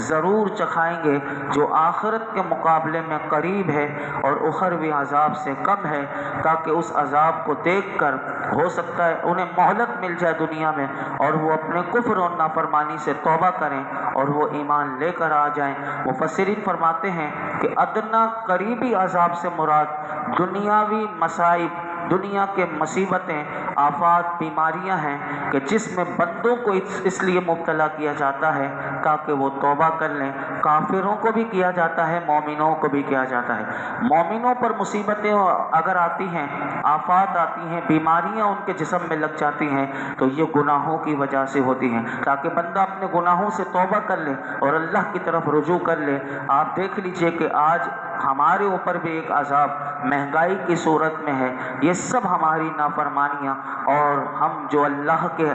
ضرور چکھائیں گے جو آخرت کے مقابلے میں قریب ہے اور اخروی عذاب سے کم ہے، تاکہ اس عذاب کو دیکھ کر ہو سکتا ہے انہیں مہلت مل جائے دنیا میں اور وہ اپنے کفر اور نافرمانی سے توبہ کریں اور وہ ایمان لے کر آ جائیں۔ مفسرین فرماتے ہیں کہ ادنا قریبی عذاب سے مراد دنیاوی مصائب، دنیا کے مصیبتیں، آفات، بیماریاں ہیں کہ جس میں بندوں کو اس لیے مبتلا کیا جاتا ہے تاکہ وہ توبہ کر لیں۔ کافروں کو بھی کیا جاتا ہے، مومنوں کو بھی کیا جاتا ہے۔ مومنوں پر مصیبتیں اگر آتی ہیں، آفات آتی ہیں، بیماریاں ان کے جسم میں لگ جاتی ہیں تو یہ گناہوں کی وجہ سے ہوتی ہیں، تاکہ بندہ اپنے گناہوں سے توبہ کر لے اور اللہ کی طرف رجوع کر لے۔ آپ دیکھ لیجئے کہ آج ہمارے اوپر بھی ایک عذاب مہنگائی کی صورت میں ہے۔ یہ سب ہماری نافرمانیاں، اور ہم جو اللہ کے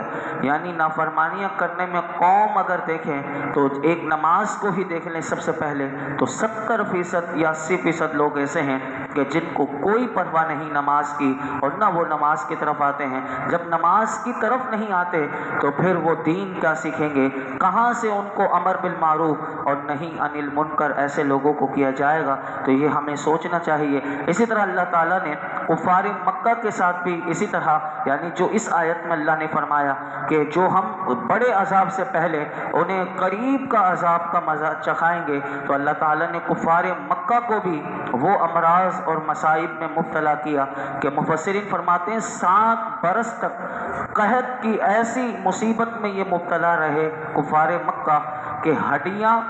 یعنی نافرمانیاں کرنے میں قوم اگر دیکھیں تو ایک نماز کو ہی دیکھ لیں سب سے پہلے تو 70% یا 80% لوگ ایسے ہیں کہ جن کو کوئی پرواہ نہیں نماز کی، اور نہ وہ نماز کی طرف آتے ہیں۔ جب نماز کی طرف نہیں آتے تو پھر وہ دین کیا سیکھیں گے؟ کہاں سے ان کو امر بالمعروف اور نہی عن المنکر ایسے لوگوں کو کیا جائے گا؟ تو یہ ہمیں سوچنا چاہیے۔ اسی طرح اللہ تعالیٰ نے کفار مکہ کے ساتھ بھی اسی طرح، یعنی جو اس آیت میں اللہ نے فرمایا کہ جو ہم بڑے عذاب سے پہلے انہیں قریب کا عذاب کا مزہ چکھائیں گے، تو اللہ تعالیٰ نے کفار مکہ کو بھی وہ امراض اور مصائب میں مبتلا کیا کہ مفسرین فرماتے ہیں 7 برس تک قحط کی ایسی مصیبت میں یہ مبتلا رہے کفار مکہ کہ ہڈیاں،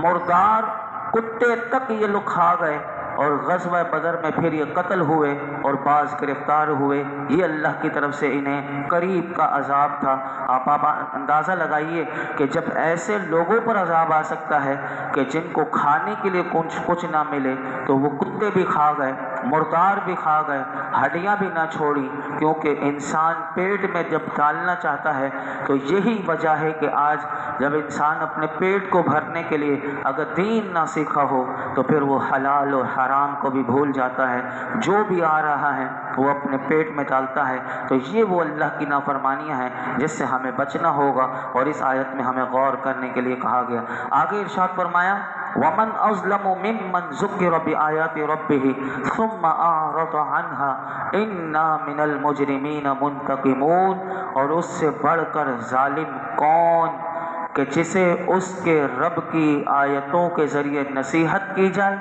مردار، کتے تک یہ لوگ کھا گئے، اور غزوہ بدر میں پھر یہ قتل ہوئے اور بعض گرفتار ہوئے۔ یہ اللہ کی طرف سے انہیں قریب کا عذاب تھا۔ آپ اندازہ لگائیے کہ جب ایسے لوگوں پر عذاب آ سکتا ہے کہ جن کو کھانے کے لیے کچھ نہ ملے، تو وہ کتے بھی کھا گئے، مردار بھی کھا گئے، ہڈیاں بھی نہ چھوڑی، کیونکہ انسان پیٹ میں جب ڈالنا چاہتا ہے تو یہی وجہ ہے کہ آج جب انسان اپنے پیٹ کو بھرنے کے لیے اگر دین نہ سیکھا ہو تو پھر وہ حلال اور حرام کو بھی بھول جاتا ہے، جو بھی آ رہا ہے وہ اپنے پیٹ میں ڈالتا ہے۔ تو یہ وہ اللہ کی نافرمانیاں ہیں جس سے ہمیں بچنا ہوگا، اور اس آیت میں ہمیں غور کرنے کے لیے کہا گیا۔ آگے ارشاد فرمایا وَمَنْ أَظْلَمُ مِمَّنْ ذُكِّرَ بِآيَاتِ رَبِّهِ ثُمَّ أَعْرَضَ عَنْهَا إِنَّا مِنَ الْمُجْرِمِينَ مُنْتَقِمُونَ، اور اس سے بڑھ کر ظالم کون کہ جسے اس کے رب کی آیتوں کے ذریعے نصیحت کی جائے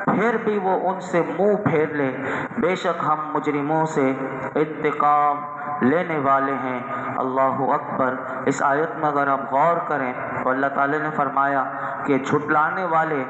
پھر بھی وہ ان سے منہ پھیر لے۔ بے شک ہم مجرموں سے انتقام لینے والے ہیں۔ اللہ اکبر۔ اس آیت میں اگر آپ غور کریں تو اللہ تعالی نے فرمایا کہ جھٹلانے والے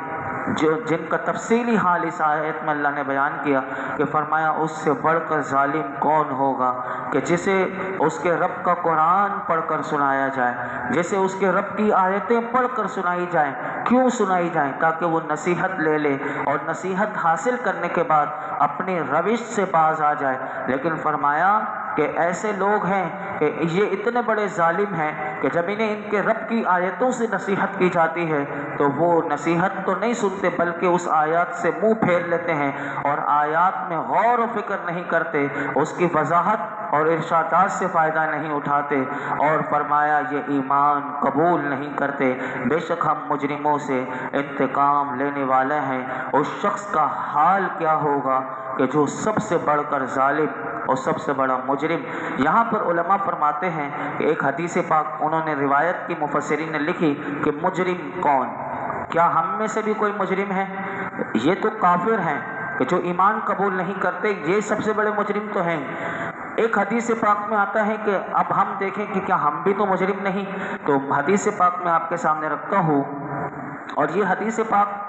جن کا تفصیلی حال اس آیت میں اللہ نے بیان کیا کہ فرمایا اس سے بڑھ کر ظالم کون ہوگا کہ جسے اس کے رب کا قرآن پڑھ کر سنایا جائے، جسے اس کے رب کی آیتیں پڑھ کر سنائی جائیں۔ کیوں سنائی جائیں؟ تاکہ وہ نصیحت لے لے اور نصیحت حاصل کرنے کے بعد اپنی روش سے باز آ جائے۔ لیکن فرمایا کہ ایسے لوگ ہیں کہ یہ اتنے بڑے ظالم ہیں کہ جب انہیں ان کے رب کی آیتوں سے نصیحت کی جاتی ہے تو وہ نصیحت تو نہیں سنتے بلکہ اس آیات سے منہ پھیر لیتے ہیں اور آیات میں غور و فکر نہیں کرتے، اس کی وضاحت اور ارشادات سے فائدہ نہیں اٹھاتے، اور فرمایا یہ ایمان قبول نہیں کرتے۔ بے شک ہم مجرموں سے انتقام لینے والے ہیں۔ اس شخص کا حال کیا ہوگا کہ جو سب سے بڑھ کر ظالم اور سب سے بڑا مجرم۔ یہاں پر علماء فرماتے ہیں کہ ایک حدیث پاک انہوں نے روایت کی مفسرین نے لکھی کہ مجرم کون؟ کیا ہم میں سے بھی کوئی مجرم ہے؟ یہ تو کافر ہیں کہ جو ایمان قبول نہیں کرتے، یہ سب سے بڑے مجرم تو ہیں۔ ایک حدیث پاک میں آتا ہے کہ اب ہم دیکھیں کہ کیا ہم بھی تو مجرم نہیں؟ تو حدیث پاک میں آپ کے سامنے رکھتا ہوں، اور یہ حدیث پاک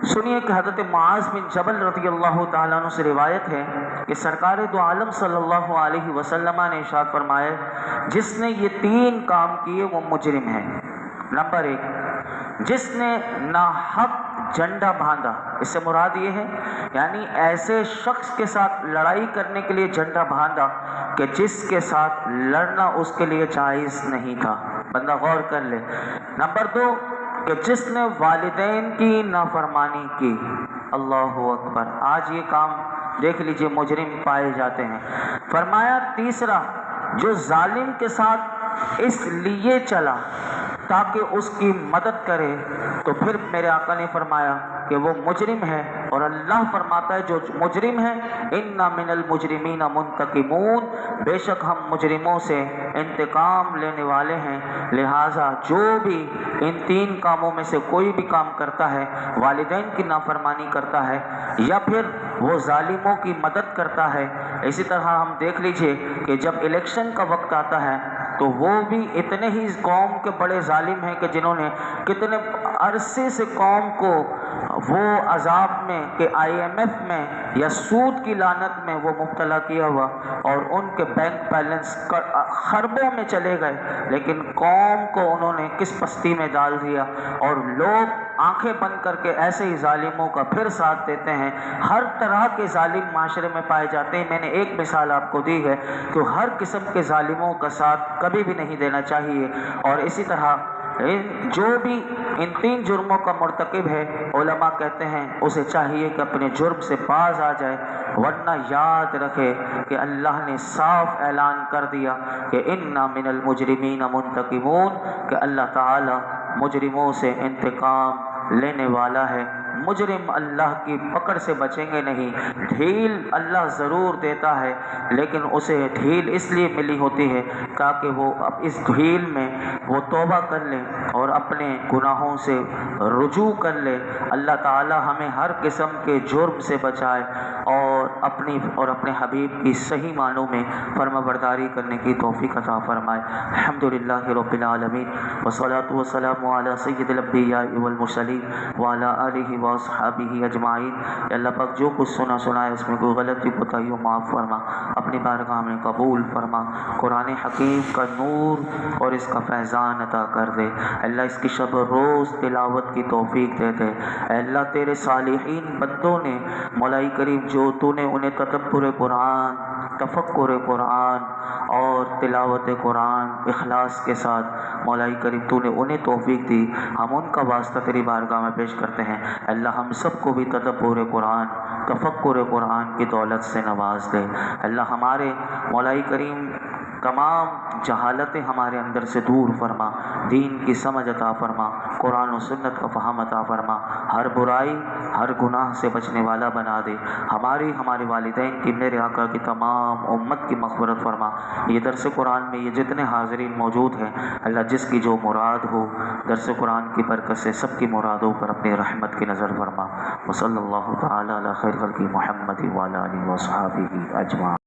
سنیے کہ حضرت معاذ بن جبل رضی اللہ تعالیٰ عنہ سے روایت ہے کہ سرکار دو عالم صلی اللہ علیہ وسلم نے ارشاد فرمایا جس نے یہ 3 کام کیے وہ مجرم ہے۔ نمبر 1، جس نے ناحق جھنڈا باندھا، اس سے مراد یہ ہے یعنی ایسے شخص کے ساتھ لڑائی کرنے کے لیے جھنڈا باندھا کہ جس کے ساتھ لڑنا اس کے لیے جائز نہیں تھا۔ بندہ غور کر لے۔ نمبر 2، کہ جس نے والدین کی نافرمانی کی۔ اللہ اکبر۔ آج یہ کام دیکھ لیجئے مجرم پائے جاتے ہیں۔ فرمایا تیسرا، جو ظالم کے ساتھ اس لیے چلا تاکہ اس کی مدد کرے، تو پھر میرے آقا نے فرمایا کہ وہ مجرم ہے، اور اللہ فرماتا ہے جو مجرم ہے اِنَّ مِنَ الْمُجْرِمِينَ مُنْتَقِمُونَ، بے شک ہم مجرموں سے انتقام لینے والے ہیں۔ لہٰذا جو بھی ان تین کاموں میں سے کوئی بھی کام کرتا ہے، والدین کی نافرمانی کرتا ہے یا پھر وہ ظالموں کی مدد کرتا ہے، اسی طرح ہم دیکھ لیجئے کہ جب الیکشن کا وقت آتا ہے تو وہ بھی اتنے ہی قوم کے بڑے ظالم ہیں کہ جنہوں نے کتنے عرصے سے قوم کو وہ عذاب میں کہ آئی ایم ایف میں یا سود کی لعنت میں وہ مبتلا کیا ہوا، اور ان کے بینک بیلنس خربوں میں چلے گئے، لیکن قوم کو انہوں نے کس پستی میں ڈال دیا، اور لوگ آنکھیں بند کر کے ایسے ہی ظالموں کا پھر ساتھ دیتے ہیں۔ ہر طرح کے ظالم معاشرے میں پائے جاتے ہیں، میں نے ایک مثال آپ کو دی ہے کہ ہر قسم کے ظالموں کا ساتھ کبھی بھی نہیں دینا چاہیے۔ اور اسی طرح جو بھی ان تین جرموں کا مرتکب ہے، علماء کہتے ہیں اسے چاہیے کہ اپنے جرم سے باز آ جائے، ورنہ یاد رکھے کہ اللہ نے صاف اعلان کر دیا کہ اِنَّ مِنَ الْمُجْرِمِينَ مُنْتَقِمُونَ، کہ اللہ تعالی مجرموں سے انتقام لینے والا ہے۔ مجرم اللہ کی پکڑ سے بچیں گے نہیں۔ ڈھیل اللہ ضرور دیتا ہے، لیکن اسے ڈھیل اس لیے ملی ہوتی ہے تاکہ وہ اب اس ڈھیل میں وہ توبہ کر لے اور اپنے گناہوں سے رجوع کر لے۔ اللہ تعالی ہمیں ہر قسم کے جرم سے بچائے اور اپنے حبیب کی صحیح معنوں میں فرما برداری کرنے کی توفیق عطا فرمائے۔ الحمدللہ رب العالمین، والصلاۃ والسلام علی سید الانبیاء والمرسلین وعلی آلہ واصحابہ اجمعین۔ اللہ پاک جو کچھ سنا ہے اس میں کوئی غلطی کوتاہی معاف فرما، اپنی بارگاہ میں قبول فرما، قرآن حکیم کا نور اور اس کا فیضان عطا کر دے۔ اللہ اس کی شب روز تلاوت کی توفیق دے دے۔ اے اللہ تیرے صالحین بندوں نے مولا کریم جو تو نے انہیں تدبر قرآن، تفکر قرآن اور تلاوت قرآن اخلاص کے ساتھ مولا کریم تو نے انہیں توفیق دی، ہم ان کا واسطہ تیری بارگاہ میں پیش کرتے ہیں۔ اللہ ہم سب کو بھی تدبر قرآن، تفکر قرآن کی دولت سے نواز دے۔ اللہ ہمارے مولا کریم تمام جہالتیں ہمارے اندر سے دور فرما، دین کی سمجھ عطا فرما، قرآن و سنت کا فہم عطا فرما، ہر برائی ہر گناہ سے بچنے والا بنا دے۔ ہمارے والدین کی، میرے آقا کی تمام امت کی مغفرت فرما۔ یہ درس قرآن میں یہ جتنے حاضرین موجود ہیں، اللہ جس کی جو مراد ہو درس قرآن کی برکت سے سب کی مرادوں پر اپنی رحمت کی نظر فرما۔ وصلی اللہ تعالی علی خیر خلق محمد وعلی آلہ وصحبہ اجمعین۔